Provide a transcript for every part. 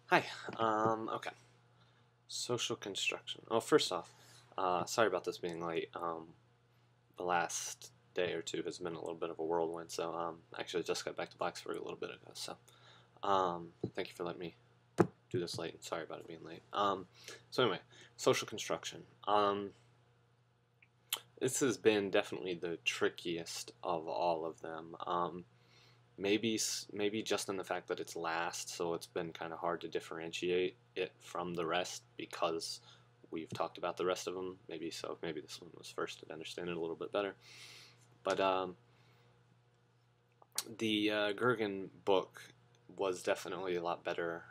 Hi. Okay. Social construction. Oh, first off, sorry about this being late. The last day or two has been a little bit of a whirlwind, so I actually just got back to Blacksburg a little bit ago. So, thank you for letting me do this late, and sorry about it being late. So anyway, social construction. This has been definitely the trickiest of all of them. Maybe just in the fact that it's last, so it's been kind of hard to differentiate it from the rest because we've talked about the rest of them. Maybe this one was first to understand it a little bit better. But the Gergen book was definitely a lot better,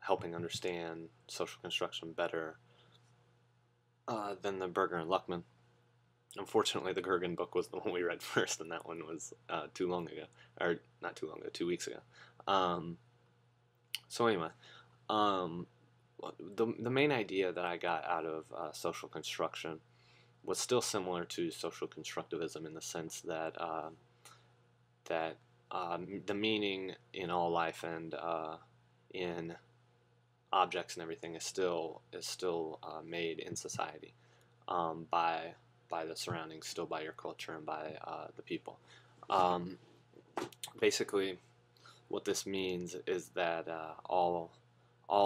helping understand social construction better than the Berger and Luckman. Unfortunately, the Gergen book was the one we read first, and that one was too long ago, or not too long ago, 2 weeks ago. Um, so anyway, um, the main idea that I got out of social construction was still similar to social constructivism in the sense that the meaning in all life and in objects and everything is still made in society by the surroundings, still by your culture and by the people. Um, Basically, what this means is that all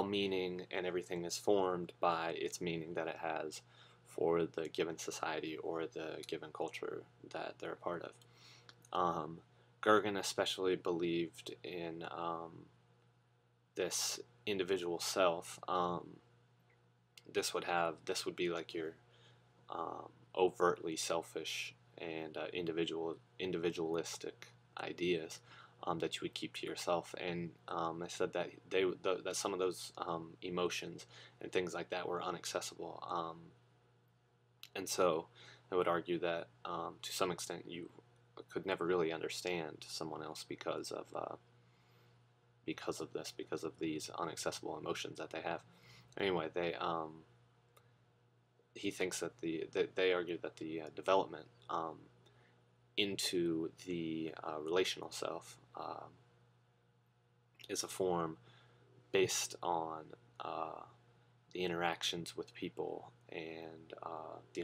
meaning and everything is formed by its meaning that it has for the given society or the given culture that they're a part of. Um, Gergen especially believed in this individual self. This would be like your overtly selfish and individualistic ideas that you would keep to yourself. And they said that that some of those emotions and things like that were inaccessible. And so I would argue that to some extent you could never really understand someone else because of these inaccessible emotions that they have. Anyway, he thinks that they argue that the development into the relational self is a form based on the interactions with people and the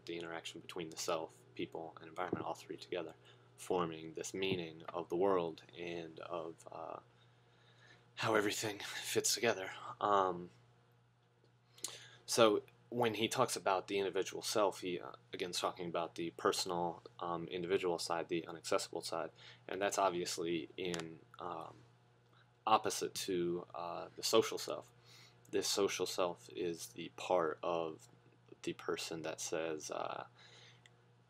interaction between the self, people, and environment, all three together, forming this meaning of the world and of how everything fits together. So when he talks about the individual self, he again is talking about the personal, individual side, the inaccessible side, and that's obviously in opposite to the social self. This social self is the part of the person that says,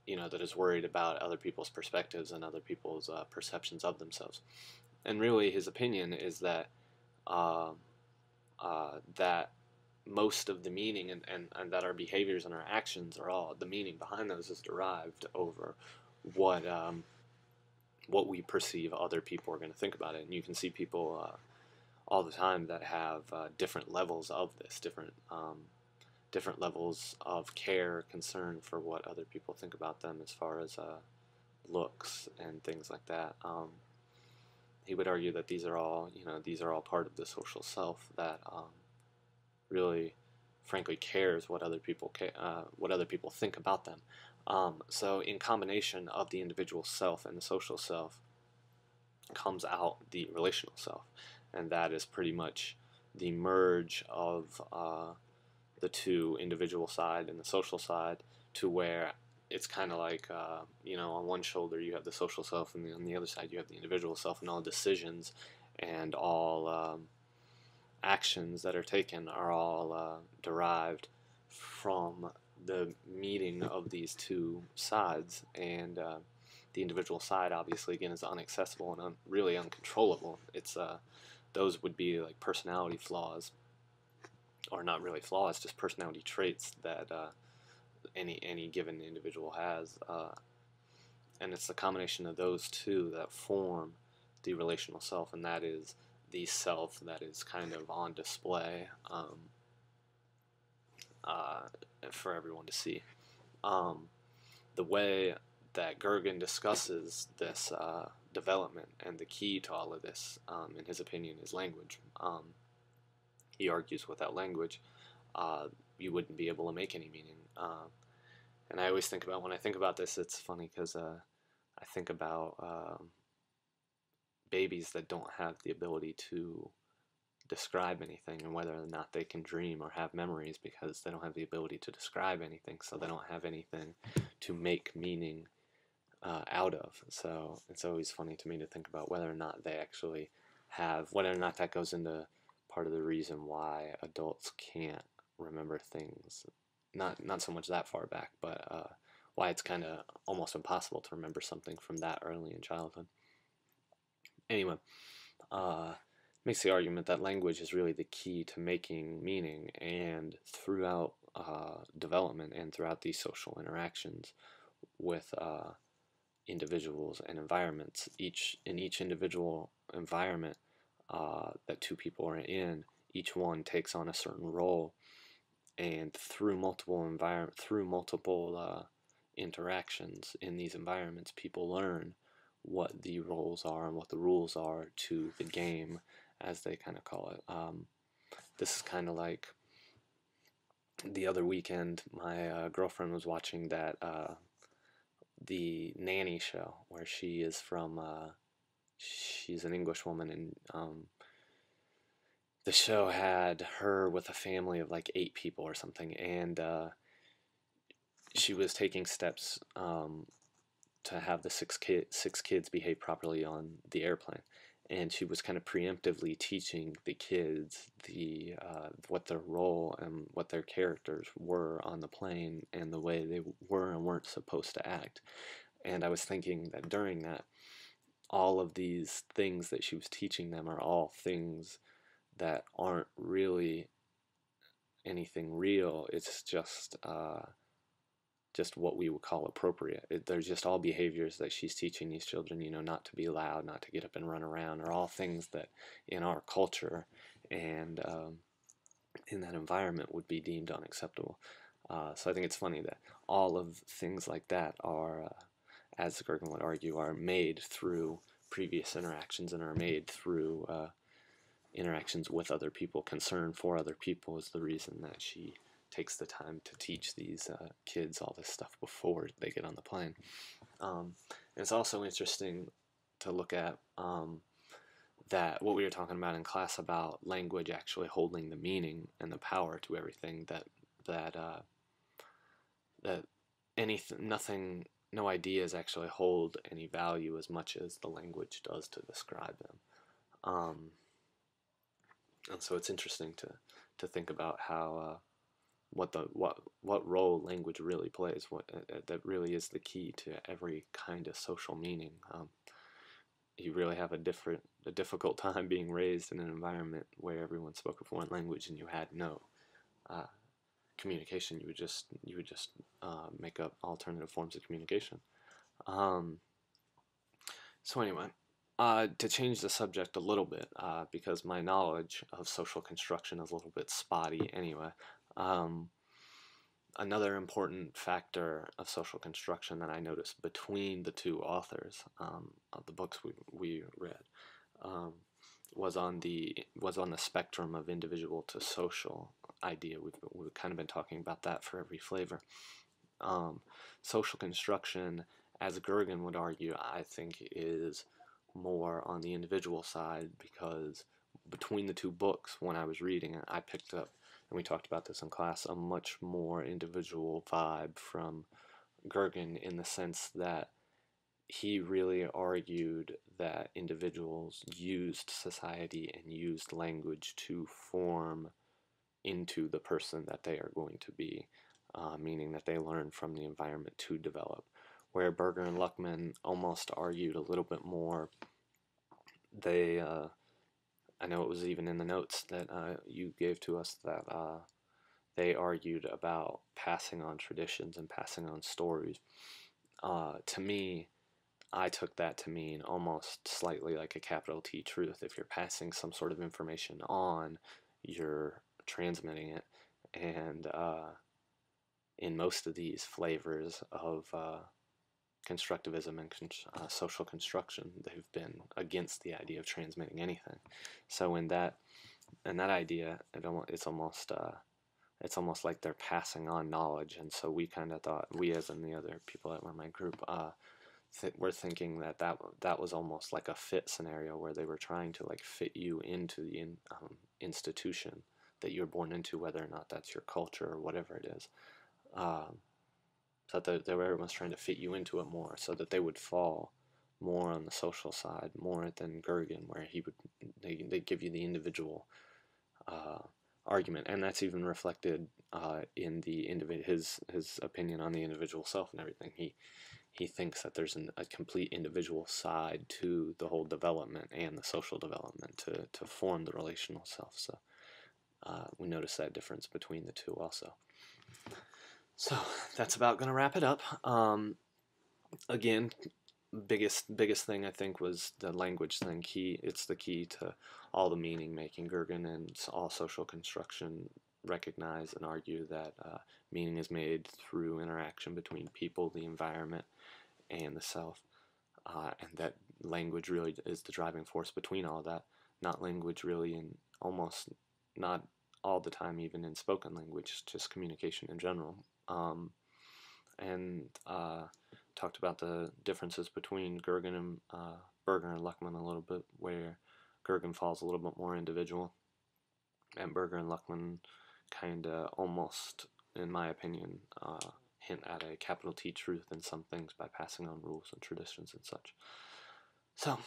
that is worried about other people's perspectives and other people's perceptions of themselves. And really, his opinion is that uh, that most of the meaning and that our behaviors and our actions are all the meaning behind those is derived over what what we perceive other people are going to think about it. And you can see people all the time that have different levels of this, different levels of care, concern for what other people think about them as far as looks and things like that. He would argue that these are all part of the social self that really, frankly, cares what other people think about them. So, in combination of the individual self and the social self, comes out the relational self, and that is pretty much the merge of the two, individual side and the social side, to where it's kind of like on one shoulder you have the social self, and on the other side you have the individual self, and all decisions and all actions that are taken are all derived from the meeting of these two sides. And the individual side, obviously, again, is inaccessible and really uncontrollable. It's those would be like personality flaws, or not really flaws, just personality traits that any given individual has, and it's the combination of those two that form the relational self, and that is the self that is kind of on display uh, for everyone to see. The way that Gergen discusses development, and the key to all of this, in his opinion, is language. He argues without language, you wouldn't be able to make any meaning. And I always think about, when I think about this, it's funny because I think about babies that don't have the ability to describe anything, and whether or not they can dream or have memories because they don't have the ability to describe anything, so they don't have anything to make meaning out of. So it's always funny to me to think about whether or not they actually have, whether or not that goes into part of the reason why adults can't remember things, not so much that far back, but why it's kind of almost impossible to remember something from that early in childhood. Anyway, makes the argument that language is really the key to making meaning, and throughout development and throughout these social interactions with individuals and environments, in each individual environment that two people are in, each one takes on a certain role, and through multiple interactions in these environments, people learn what the roles are and what the rules are to the game, as they kind of call it. This is kind of like the other weekend, my girlfriend was watching that the Nanny show, where she is from. She's an English woman, and the show had her with a family of like 8 people or something, and she was taking steps to have the six kids behave properly on the airplane, and she was kind of preemptively teaching the kids the what their role and what their characters were on the plane, and the way they were and weren't supposed to act. And I was thinking that during that, all of these things that she was teaching them are all things that aren't really anything real. It's just what we would call appropriate. They're just all behaviors that she's teaching these children, not to be loud, not to get up and run around, are all things that in our culture and in that environment would be deemed unacceptable. So I think it's funny that all of things like that are, as Gergen would argue, are made through previous interactions and are made through interactions with other people. Concern for other people is the reason that she takes the time to teach these kids all this stuff before they get on the plane. And it's also interesting to look at that what we were talking about in class about language actually holding the meaning and the power to everything, that no ideas actually hold any value as much as the language does to describe them. And so it's interesting to think about how what role language really plays. That really is the key to every kind of social meaning. You really have a difficult time being raised in an environment where everyone spoke a foreign language and you had no communication. You would just make up alternative forms of communication. So anyway, to change the subject a little bit, because my knowledge of social construction is a little bit spotty anyway. Another important factor of social construction that I noticed between the two authors of the books we read was on the spectrum of individual to social idea. We've kind of been talking about that for every flavor. Social construction, as Gergen would argue, I think is more on the individual side, because between the two books, when I was reading it, I picked up, and we talked about this in class, a much more individual vibe from Gergen, in the sense that he really argued that individuals used society and used language to form into the person that they are going to be, meaning that they learn from the environment to develop. Where Berger and Luckman almost argued a little bit more, I know it was even in the notes that you gave to us, that they argued about passing on traditions and passing on stories. To me, I took that to mean almost slightly like a capital T truth. If you're passing some sort of information on, you're transmitting it. And in most of these flavors of constructivism and social construction, they've been against the idea of transmitting anything. So in that idea, it's almost like they're passing on knowledge. And so we kind of thought, we as in the other people that were in my group, we're thinking that was almost like a fit scenario where they were trying to like fit you into the institution that you're born into, whether or not that's your culture or whatever it is. So that they were almost trying to fit you into it more, so that they would fall more on the social side, more than Gergen, where they give you the individual argument, and that's even reflected in his opinion on the individual self and everything. He thinks that there's a complete individual side to the whole development and the social development to form the relational self. So we notice that difference between the two also. So that's about going to wrap it up. Again, biggest thing I think was the language thing. It's the key to all the meaning making. Gergen and all social construction recognize and argue that meaning is made through interaction between people, the environment, and the self, and that language really is the driving force between all that. Not language really, and almost not all the time even in spoken language, just communication in general. And talked about the differences between Gergen and Berger and Luckmann a little bit, where Gergen falls a little bit more individual, and Berger and Luckmann kind of almost, in my opinion, hint at a capital T truth in some things by passing on rules and traditions and such. So,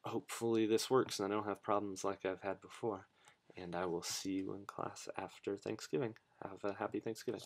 hopefully this works and I don't have problems like I've had before, and I will see you in class after Thanksgiving. Have a happy Thanksgiving.